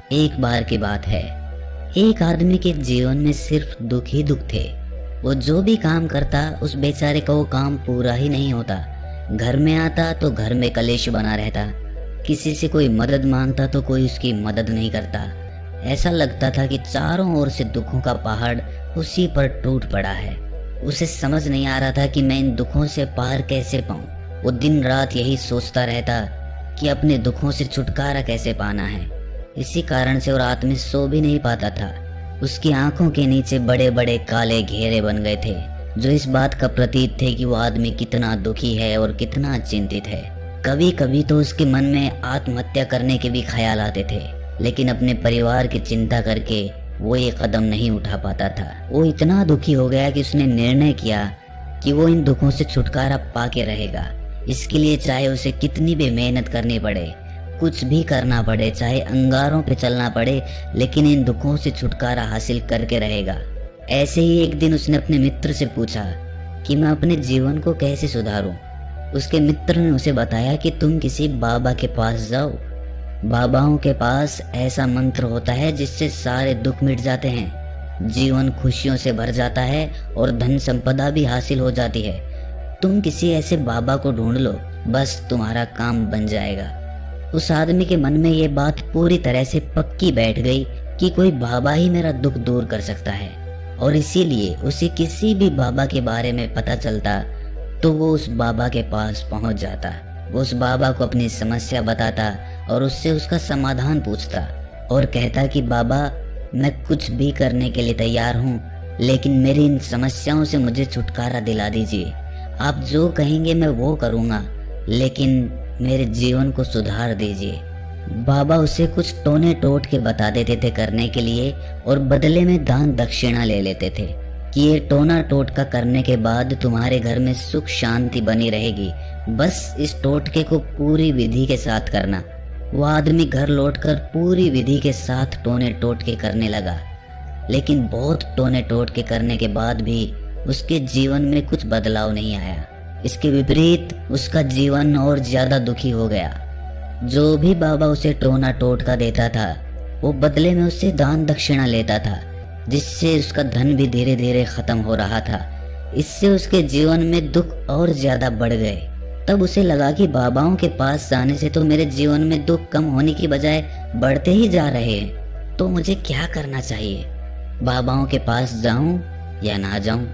एक बार की बात है, एक आदमी के जीवन में सिर्फ दुख ही दुख थे। वो जो भी काम करता उस बेचारे का वो काम पूरा ही नहीं होता। घर में आता तो घर में कलेश बना रहता, किसी से कोई मदद मांगता तो कोई उसकी मदद नहीं करता। ऐसा लगता था कि चारों ओर से दुखों का पहाड़ उसी पर टूट पड़ा है। उसे समझ नहीं आ रहा था कि मैं इन दुखों से पार कैसे पाऊं। वो दिन रात यही सोचता रहता कि अपने दुखों से छुटकारा कैसे पाना है। इसी कारण से वो रात में सो भी नहीं पाता था। उसकी आंखों के नीचे बड़े बड़े काले घेरे बन गए थे, जो इस बात का प्रतीक थे कि वो आदमी कितना दुखी है और कितना चिंतित है। कभी कभी तो उसके मन में आत्महत्या करने के भी ख्याल आते थे, लेकिन अपने परिवार की चिंता करके वो ये कदम नहीं उठा पाता था। वो इतना दुखी हो गया कि उसने निर्णय किया कि वो इन दुखों से छुटकारा पाके रहेगा। इसके लिए चाहे उसे कितनी भी मेहनत करनी पड़े, कुछ भी करना पड़े, चाहे अंगारों पे चलना पड़े, लेकिन इन दुखों से छुटकारा हासिल करके रहेगा। ऐसे ही एक दिन उसने अपने मित्र से पूछा कि मैं अपने जीवन को कैसे सुधारूं। उसके मित्र ने उसे बताया कि तुम किसी बाबा के पास जाओ। बाबाओं के पास ऐसा मंत्र होता है जिससे सारे दुख मिट जाते हैं, जीवन खुशियों से भर जाता है और धन संपदा भी हासिल हो जाती है। तुम किसी ऐसे बाबा को ढूंढ लो, बस तुम्हारा काम बन जाएगा। उस आदमी के मन में ये बात पूरी तरह से पक्की बैठ गई कि कोई बाबा ही मेरा दुख दूर कर सकता है, और इसीलिए उसे किसी भी बाबा के बारे में पता चलता तो वो उस बाबा के पास पहुंच जाता। वो उस बाबा को अपनी समस्या बताता और उससे उसका समाधान पूछता और कहता कि बाबा, मैं कुछ भी करने के लिए तैयार हूँ, लेकिन मेरी इन समस्याओं से मुझे छुटकारा दिला दीजिए। आप जो कहेंगे मैं वो करूँगा, लेकिन मेरे जीवन को सुधार दीजिए। बाबा उसे कुछ टोने टोट के बता देते थे करने के लिए, और बदले में दान दक्षिणा ले लेते थे कि ये टोना टोटका करने के बाद तुम्हारे घर में सुख शांति बनी रहेगी, बस इस टोटके को पूरी विधि के साथ करना। वो आदमी घर लौटकर पूरी विधि के साथ टोने टोटके करने लगा, लेकिन बहुत टोने टोटके करने के बाद भी उसके जीवन में कुछ बदलाव नहीं आया। इसके विपरीत उसका जीवन और ज्यादा दुखी हो गया। जो भी बाबा उसे टोना टोटका देता था, वो बदले में उससे दान दक्षिणा लेता था, जिससे उसका धन भी धीरे धीरे खत्म हो रहा था। इससे उसके जीवन में दुख और ज्यादा बढ़ गए। तब उसे लगा कि बाबाओं के पास जाने से तो मेरे जीवन में दुख कम होने की बजाय बढ़ते ही जा रहे हैं, तो मुझे क्या करना चाहिए? बाबाओं के पास जाऊं या ना जाऊं?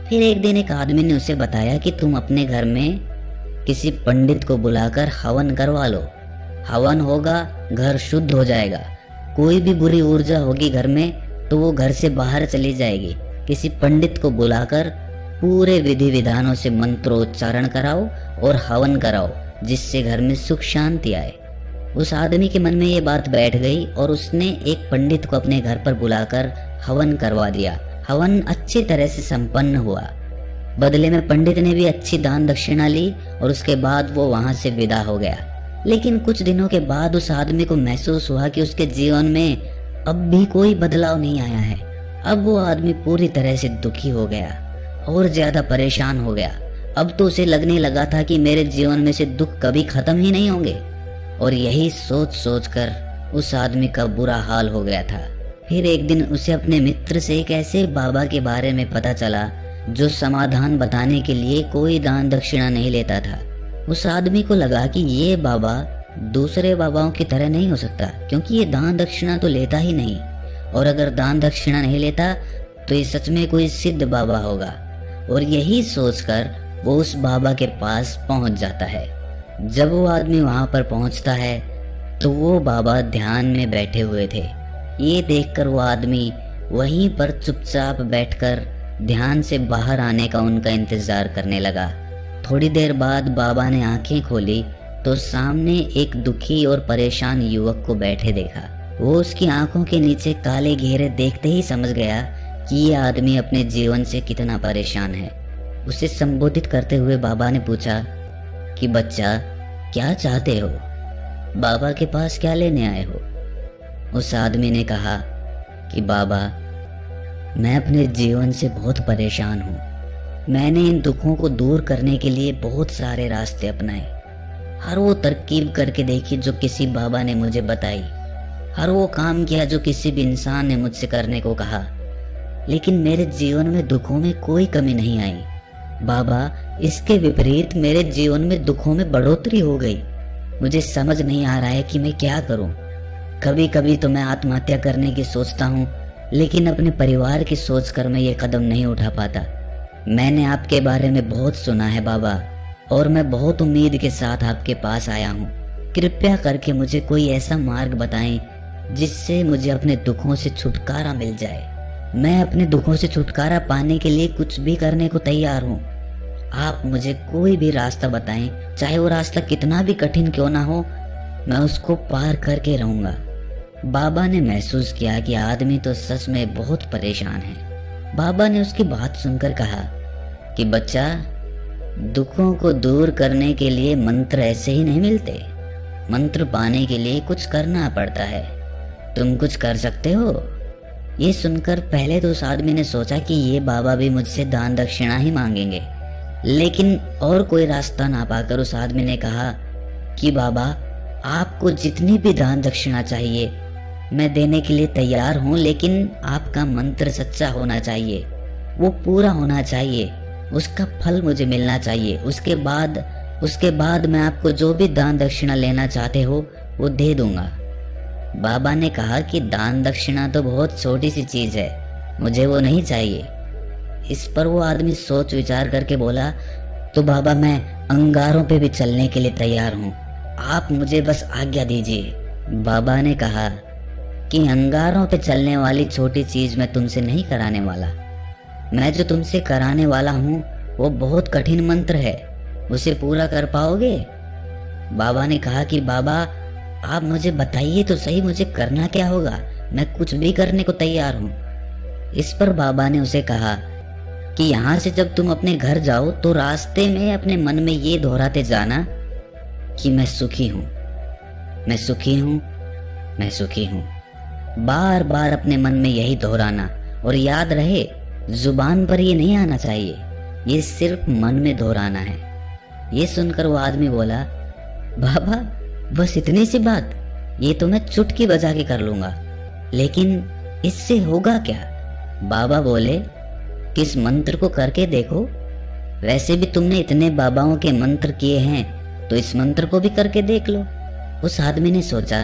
फिर एक दिन एक आदमी ने उसे बताया कि तुम अपने घर में किसी पंडित को बुलाकर हवन करवा लो। हवन होगा, घर शुद्ध हो जाएगा। कोई भी बुरी ऊर्जा होगी घर में तो वो घर से बाहर चली जाएगी। किसी पंडित को बुलाकर पूरे विधि विधानों से मंत्रोच्चारण कराओ और हवन कराओ, जिससे घर में सुख शांति आए। उस आदमी के मन में ये बात बैठ गई और उसने एक पंडित को अपने घर पर बुलाकर हवन करवा दिया। हवन अच्छी तरह से संपन्न हुआ। बदले में पंडित ने भी अच्छी दान दक्षिणा ली और उसके बाद वो वहां से विदा हो गया। लेकिन कुछ दिनों के बाद उस आदमी को महसूस हुआ कि उसके जीवन में अब भी कोई बदलाव नहीं आया है। अब वो आदमी पूरी तरह से दुखी हो गया और ज्यादा परेशान हो गया। अब तो उसे लगने लगा था कि मेरे जीवन में से दुख कभी खत्म ही नहीं होंगे, और यही सोच सोच कर उस आदमी का बुरा हाल हो गया था। फिर एक दिन उसे अपने मित्र से एक ऐसे बाबा के बारे में पता चला जो समाधान बताने के लिए कोई दान दक्षिणा नहीं लेता था। उस आदमी को लगा कि ये बाबा दूसरे बाबाओं की तरह नहीं हो सकता, क्योंकि ये दान दक्षिणा तो लेता ही नहीं, और अगर दान दक्षिणा नहीं लेता तो ये सच में कोई सिद्ध बाबा होगा। और यही सोचकर वो उस बाबा के पास पहुंच जाता है। जब वो आदमी वहां पर पहुंचता है तो वो बाबा ध्यान में बैठे हुए थे। ये देखकर वो आदमी वहीं पर चुपचाप बैठकर ध्यान से बाहर आने का उनका इंतजार करने लगा। थोड़ी देर बाद बाबा ने आंखें खोली तो सामने एक दुखी और परेशान युवक को बैठे देखा। वो उसकी आंखों के नीचे काले घेरे देखते ही समझ गया कि ये आदमी अपने जीवन से कितना परेशान है। उसे संबोधित करते हुए बाबा ने पूछा कि बच्चा, क्या चाहते हो? बाबा के पास क्या लेने आए हो? उस आदमी ने कहा कि बाबा, मैं अपने जीवन से बहुत परेशान हूँ। मैंने इन दुखों को दूर करने के लिए बहुत सारे रास्ते अपनाए। हर वो तरकीब करके देखी जो किसी बाबा ने मुझे बताई। हर वो काम किया जो किसी भी इंसान ने मुझसे करने को कहा, लेकिन मेरे जीवन में दुखों में कोई कमी नहीं आई। बाबा, इसके विपरीत मेरे जीवन में दुखों में बढ़ोतरी हो गई। मुझे समझ नहीं आ रहा है कि मैं क्या करूं। कभी कभी तो मैं आत्महत्या करने की सोचता हूं, लेकिन अपने परिवार की सोचकर मैं ये कदम नहीं उठा पाता। मैंने आपके बारे में बहुत सुना है बाबा, और मैं बहुत उम्मीद के साथ आपके पास आया हूँ। कृपया करके मुझे कोई ऐसा मार्ग बताएं जिससे मुझे अपने दुखों से छुटकारा मिल जाए। मैं अपने दुखों से छुटकारा पाने के लिए कुछ भी करने को तैयार हूँ। आप मुझे कोई भी रास्ता बताएं, चाहे वो रास्ता कितना भी कठिन क्यों ना हो, मैं उसको पार करके रहूंगा। बाबा ने महसूस किया कि आदमी तो सच में बहुत परेशान है। बाबा ने उसकी बात सुनकर कहा कि बच्चा, दुखों को दूर करने के लिए मंत्र ऐसे ही नहीं मिलते। मंत्र पाने के लिए कुछ करना पड़ता है। तुम कुछ कर सकते हो। ये सुनकर पहले तो उस आदमी ने सोचा कि ये बाबा भी मुझसे दान दक्षिणा ही मांगेंगे, लेकिन और कोई रास्ता ना पाकर उस आदमी ने कहा कि बाबा, आपको जितनी भी दान दक्षिणा चाहिए मैं देने के लिए तैयार हूँ, लेकिन आपका मंत्र सच्चा होना चाहिए, वो पूरा होना चाहिए, उसका फल मुझे मिलना चाहिए। उसके बाद मैं आपको जो भी दान दक्षिणा लेना चाहते हो वो दे दूंगा। बाबा ने कहा कि दान दक्षिणा तो बहुत छोटी सी चीज है, मुझे वो नहीं चाहिए। इस पर वो आदमी सोच विचार करके बोला, तो बाबा, मैं अंगारों पे भी चलने के लिए तैयार हूँ, आप मुझे बस आज्ञा दीजिए। बाबा ने कहा कि अंगारों पे चलने वाली छोटी चीज मैं तुमसे नहीं कराने वाला। मैं जो तुमसे कराने वाला हूँ वो बहुत कठिन मंत्र है, उसे पूरा कर पाओगे? बाबा ने कहा कि बाबा, आप मुझे बताइए तो सही, मुझे करना क्या होगा, मैं कुछ भी करने को तैयार हूँ। इस पर बाबा ने उसे कहा कि यहाँ से जब तुम अपने घर जाओ तो रास्ते में अपने मन में ये दोहराते जाना कि मैं सुखी हूँ, मैं सुखी हूँ, मैं सुखी हूँ। बार बार अपने मन में यही दोहराना, और याद रहे जुबान पर ये नहीं आना चाहिए, ये सिर्फ मन में दोहराना है। ये सुनकर वो आदमी बोला, बाबा, बस इतनी सी बात, ये तो मैं चुटकी बजा के कर लूंगा, लेकिन इससे होगा क्या? बाबा बोले, किस मंत्र को करके देखो। वैसे भी तुमने इतने बाबाओं के मंत्र किए हैं, तो इस मंत्र को भी करके देख लो। उस आदमी ने सोचा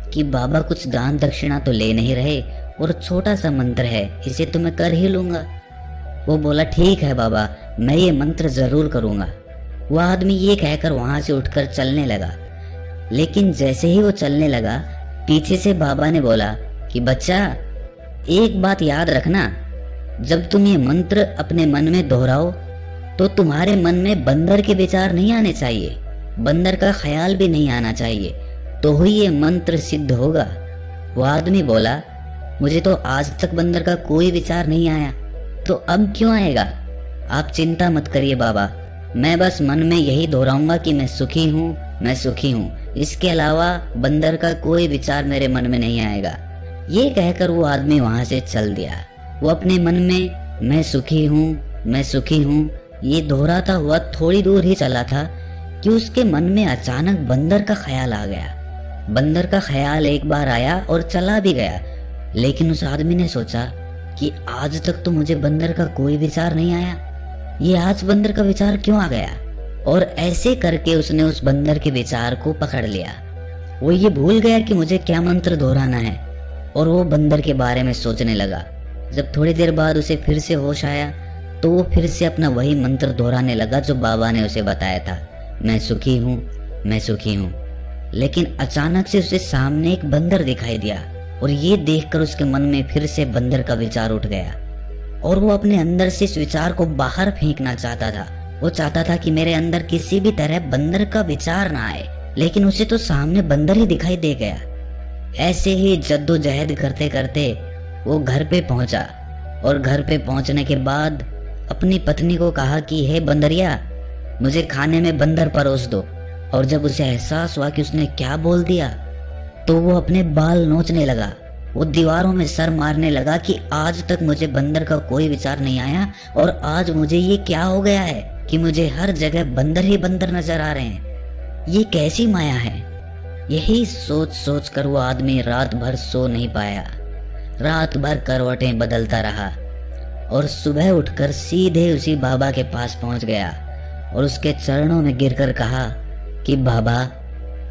कि बाबा कुछ दान दक्षिणा तो ले नहीं रहे, और छोटा सा मंत्र है, इसे तो मैं कर ही लूंगा। वो बोला, ठीक है बाबा, मैं ये मंत्र जरूर करूंगा। वह आदमी ये कहकर वहां से उठकर चलने लगा, लेकिन जैसे ही वो चलने लगा, पीछे से बाबा ने बोला कि बच्चा, एक बात याद रखना, जब तुम ये मंत्र अपने मन में दोहराओ तो तुम्हारे मन में बंदर के विचार नहीं आने चाहिए, बंदर का ख्याल भी नहीं आना चाहिए, तो ही ये मंत्र सिद्ध होगा। वो आदमी बोला, मुझे तो आज तक बंदर का कोई विचार नहीं आया, तो अब क्यों आएगा? आप चिंता मत करिए बाबा, मैं बस मन में यही दोहराऊंगा कि मैं सुखी हूँ, मैं सुखी हूँ, इसके अलावा बंदर का कोई विचार मेरे मन में नहीं आएगा। ये कहकर वो आदमी वहां से चल दिया। वो अपने मन में मैं सुखी हूँ, मैं सुखी हूँ ये दोहराता हुआ थोड़ी दूर ही चला था कि उसके मन में अचानक बंदर का ख्याल आ गया। बंदर का ख्याल एक बार आया और चला भी गया, लेकिन उस आदमी ने सोचा कि आज तक तो मुझे बंदर का कोई विचार नहीं आया, ये आज बंदर का विचार क्यों आ गया? और ऐसे करके उसने उस बंदर के विचार को पकड़ लिया। वो ये भूल गया कि मुझे क्या मंत्र दोहराना है, और वो बंदर के बारे में सोचने लगा। जब थोड़ी देर बाद उसे फिर से होश आया तो वो फिर से अपना वही मंत्र दोहराने लगा जो बाबा ने उसे बताया था, मैं सुखी हूँ, मैं सुखी हूँ। लेकिन अचानक से उसे सामने एक बंदर दिखाई दिया, और ये देखकर उसके मन में फिर से बंदर का विचार उठ गया, और वो अपने अंदर से इस विचार को बाहर फेंकना चाहता था। वो चाहता था कि मेरे अंदर किसी भी तरह बंदर का विचार ना आए, लेकिन उसे तो सामने बंदर ही दिखाई दे गया। ऐसे ही जद्दोजहद करते करते वो घर पे पहुंचा, और घर पे पहुंचने के बाद अपनी पत्नी को कहा कि हे बंदरिया, मुझे खाने में बंदर परोस दो। और जब उसे एहसास हुआ कि उसने क्या बोल दिया, तो वो अपने बाल नोचने लगा। वो दीवारों में सर मारने लगा कि आज तक मुझे बंदर का कोई विचार नहीं आया, और आज मुझे ये क्या हो गया है कि मुझे हर जगह बंदर ही बंदर नजर आ रहे हैं। ये कैसी माया है? यही सोच सोच कर वो आदमी रात भर सो नहीं पाया। रात भर करवटें बदलता रहा और सुबह उठकर सीधे उसी बाबा के पास पहुंच गया और उसके चरणों में गिरकर कहा कि बाबा,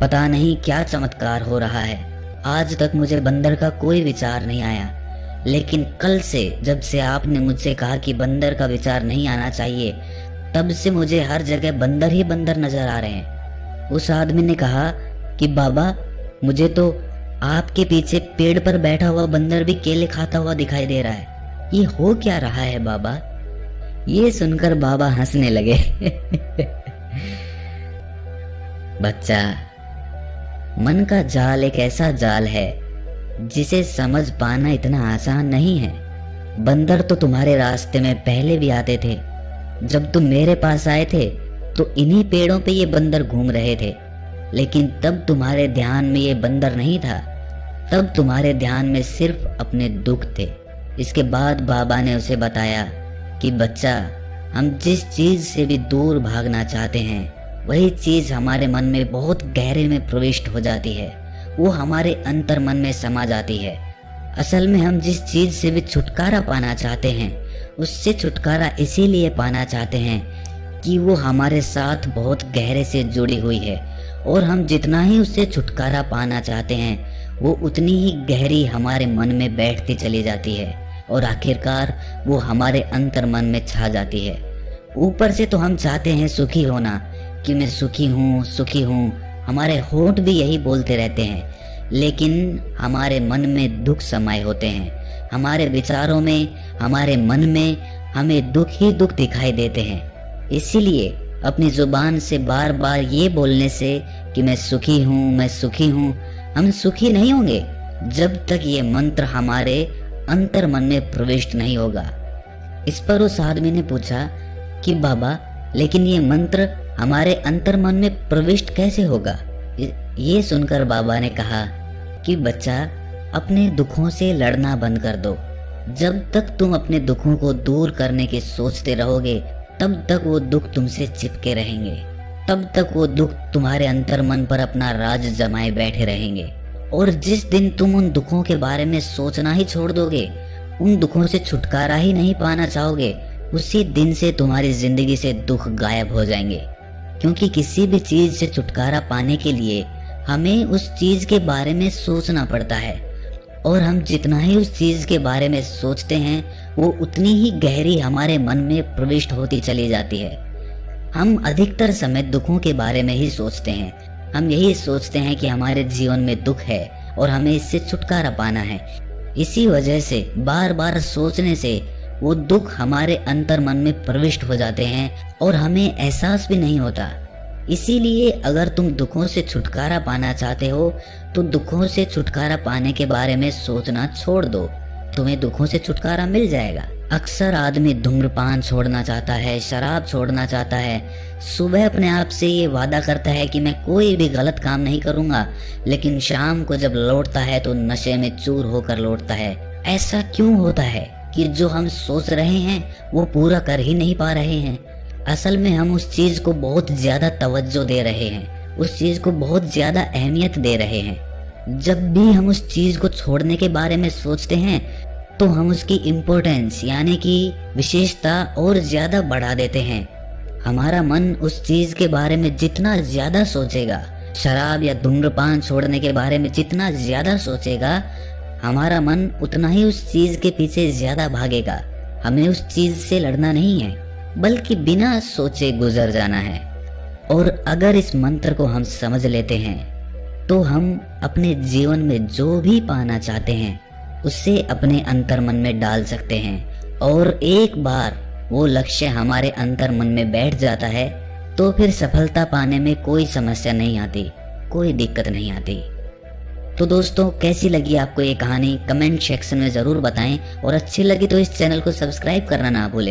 पता नहीं क्या चमत्कार हो रहा है। आज तक मुझे बंदर का कोई विचार नहीं आया, लेकिन कल से जब से आपने मुझसे कहा कि बंदर का विचार नहीं आना चाहिए, तब से मुझे हर जगह बंदर ही बंदर नजर आ रहे हैं। उस आदमी ने कहा कि बाबा, मुझे तो आपके पीछे पेड़ पर बैठा हुआ बंदर भी केले खाता हुआ दिखाई दे रहा है। ये हो क्या रहा है बाबा? ये सुनकर बाबा हंसने लगे। बच्चा, मन का जाल एक ऐसा जाल है जिसे समझ पाना इतना आसान नहीं है। बंदर तो तुम्हारे रास्ते में पहले भी आते थे। जब तुम मेरे पास आए थे तो इन्हीं पेड़ों पे ये बंदर घूम रहे थे, लेकिन तब तुम्हारे ध्यान में ये बंदर नहीं था। तब तुम्हारे ध्यान में सिर्फ अपने दुख थे। इसके बाद बाबा ने उसे बताया कि बच्चा, हम जिस चीज से भी दूर भागना चाहते हैं वही चीज हमारे मन में बहुत गहरे में प्रविष्ट हो जाती है। वो हमारे अंतर मन में समा जाती है। असल में हम जिस चीज से भी छुटकारा पाना चाहते हैं उससे छुटकारा इसीलिए पाना चाहते हैं कि वो हमारे साथ बहुत गहरे से जुड़ी हुई है, और हम जितना ही उससे छुटकारा पाना चाहते हैं वो उतनी ही गहरी हमारे मन में बैठती चली जाती है और आखिरकार वो हमारे अंतर मन में छा जाती है। ऊपर से तो हम चाहते हैं सुखी होना कि मैं सुखी हूँ, हमारे होंठ भी यही बोलते रहते हैं, लेकिन हमारे मन में दुख समाये होते हैं। हमारे विचारों में, हमारे मन में हमें दुख ही दुख दिखाई देते हैं। इसीलिए अपनी जुबान से बार बार ये बोलने से कि मैं सुखी हूँ, हम सुखी नहीं होंगे जब तक ये मंत्र हमारे अंतर मन में प्रविष्ट नहीं होगा। इस पर उस आदमी ने पूछा कि बाबा, लेकिन ये मंत्र हमारे अंतर मन में प्रविष्ट कैसे होगा? ये सुनकर बाबा ने कहा कि बच्चा, अपने दुखों से लड़ना बंद कर दो। जब तक तुम अपने दुखों को दूर करने की सोचते रहोगे तब तक वो दुख तुमसे चिपके रहेंगे। तब तक वो दुख तुम्हारे अंतर मन पर अपना राज जमाए बैठे रहेंगे। और जिस दिन तुम उन दुखों के बारे में सोचना ही छोड़ दोगे, उन दुखों से छुटकारा ही नहीं पाना चाहोगे, उसी दिन से तुम्हारी जिंदगी से दुख गायब हो जाएंगे। क्योंकि किसी भी चीज से छुटकारा पाने के लिए हमें उस चीज के बारे में सोचना पड़ता है, और हम जितना ही उस चीज के बारे में सोचते हैं वो उतनी ही गहरी हमारे मन में प्रविष्ट होती चली जाती है। हम अधिकतर समय दुखों के बारे में ही सोचते हैं। हम यही सोचते हैं कि हमारे जीवन में दुख है और हमें इससे छुटकारा पाना है। इसी वजह से बार बार सोचने से वो दुख हमारे अंतर मन में प्रविष्ट हो जाते हैं और हमें एहसास भी नहीं होता। इसीलिए अगर तुम दुखों से छुटकारा पाना चाहते हो तो दुखों से छुटकारा पाने के बारे में सोचना छोड़ दो, तुम्हें दुखों से छुटकारा मिल जाएगा। अक्सर आदमी धूम्रपान छोड़ना चाहता है, शराब छोड़ना चाहता है, सुबह अपने आप से ये वादा करता है कि मैं कोई भी गलत काम नहीं करूंगा, लेकिन शाम को जब लौटता है तो नशे में चूर होकर लौटता है। ऐसा क्यों होता है कि जो हम सोच रहे हैं वो पूरा कर ही नहीं पा रहे हैं? असल में हम उस चीज को बहुत ज्यादा तवज्जो दे रहे हैं, उस चीज को बहुत ज्यादा अहमियत दे रहे हैं। जब भी हम उस चीज को छोड़ने के बारे में सोचते हैं तो हम उसकी इम्पोर्टेंस यानी कि विशेषता और ज्यादा बढ़ा देते हैं। हमारा मन उस चीज के बारे में जितना ज्यादा सोचेगा, शराब या धूम्रपान छोड़ने के बारे में जितना ज्यादा सोचेगा, हमारा मन उतना ही उस चीज के पीछे ज्यादा भागेगा। हमें उस चीज से लड़ना नहीं है, बल्कि बिना सोचे गुजर जाना है। और अगर इस मंत्र को हम समझ लेते हैं तो हम अपने जीवन में जो भी पाना चाहते हैं उसे अपने अंतर मन में डाल सकते हैं। और एक बार वो लक्ष्य हमारे अंतर मन में बैठ जाता है तो फिर सफलता पाने में कोई समस्या नहीं आती, कोई दिक्कत नहीं आती। तो दोस्तों, कैसी लगी आपको ये कहानी कमेंट सेक्शन में जरूर बताएं, और अच्छी लगी तो इस चैनल को सब्सक्राइब करना ना भूलें।